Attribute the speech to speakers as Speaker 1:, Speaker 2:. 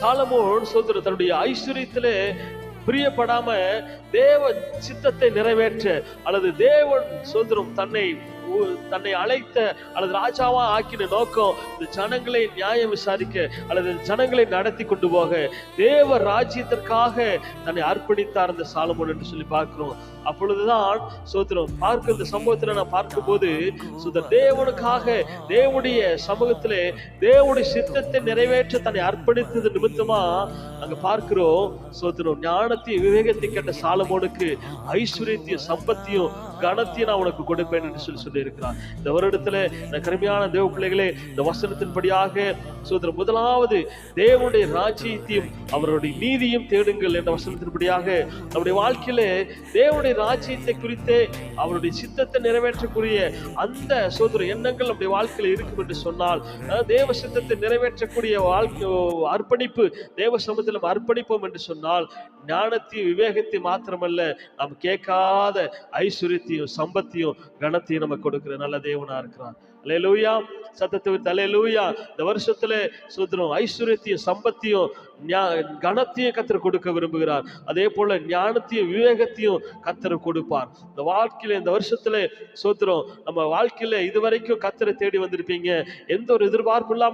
Speaker 1: Solomon சோதரர் தன்னுடைய ஐஸ்வர்யத்திலே பிரியப்படாம தேவ சித்தத்தை நிறைவேற்ற, அல்லது தேவன் சோதரம் தன்னை அழைத்த அல்லது ராஜாவா ஆக்கின நோக்கம் இந்த ஜனங்களை நியாயம் விசாரிக்க அல்லது ஜனங்களை நடத்தி கொண்டு போக தேவ ராஜ்யத்திற்காக தன்னை அர்ப்பணித்தார் அந்த சாலமோன் என்று சொல்லி பார்க்கிறோம். அப்பொழுதுதான் சோதரம் பார்க்க இந்த சம்பவத்துல நான் பார்க்கும் போது தேவனுக்காக தேவனுடைய சமூகத்திலே தேவனுடைய சித்தத்தை நிறைவேற்ற தன்னை அர்ப்பணித்தது நிமித்தமா அங்க பார்க்கிறோம் சோதரம் ஞானத்தையும் விவேகத்தையும் கேட்ட சாலமோனுக்கு ஐஸ்வர்யத்தையும் சம்பத்தியும் கனத்தையும் நான் உனக்கு கொடுப்பேன் என்று சொல்லி இருக்கிறார். இந்த வருடத்துல இந்த கருமையான தேவ பிள்ளைகளே, இந்த வசனத்தின்படியாக சோதரர் முதலாவது தேவனுடைய ராஜ்யத்தையும் அவருடைய நீதியும் தேடுங்கள் என்ற வசனத்தின்படியாக நம்முடைய வாழ்க்கையில தேவனுடைய ராஜ்யத்தை குறித்து அவருடைய சித்தத்தை நிறைவேற்றக்கூடிய அந்த சோதர எண்ணங்கள் நம்முடைய வாழ்க்கையில இருக்கும் என்று சொன்னால், தேவ சித்தத்தை நிறைவேற்றக்கூடிய வாழ்க்கை அர்ப்பணிப்பு தேவ சமூகத்தில் நம்ம அர்ப்பணிப்போம் என்று சொன்னால் ஞானத்தையும் விவேகத்தை மாத்திரமல்ல, நாம் கேட்காத ஐஸ்வர்யத்தையும் சம்பத்தையும் கனத்தையும் நம்ம கொடுக்கிற நல்ல தேவனா இருக்கிறார். அல்லேலூயா, சத்தத்தை விட்டு அல்லேலூயா. இந்த வருஷத்துல சோதரம் ஐஸ்வர்யத்தையும் சம்பத்தையும் கனத்தையும் கர்த்தர் கொடுக்க விரும்புகிறார். அதே போல ஞானத்தையும் விவேகத்தையும் கர்த்தர் கொடுப்பார். இந்த வாழ்க்கையில இந்த வருஷத்துல சோதரம் நம்ம வாழ்க்கையில இதுவரைக்கும் கர்த்தரை தேடி வந்திருப்பீங்க, எந்த ஒரு எதிர்பார்ப்பு இல்லாம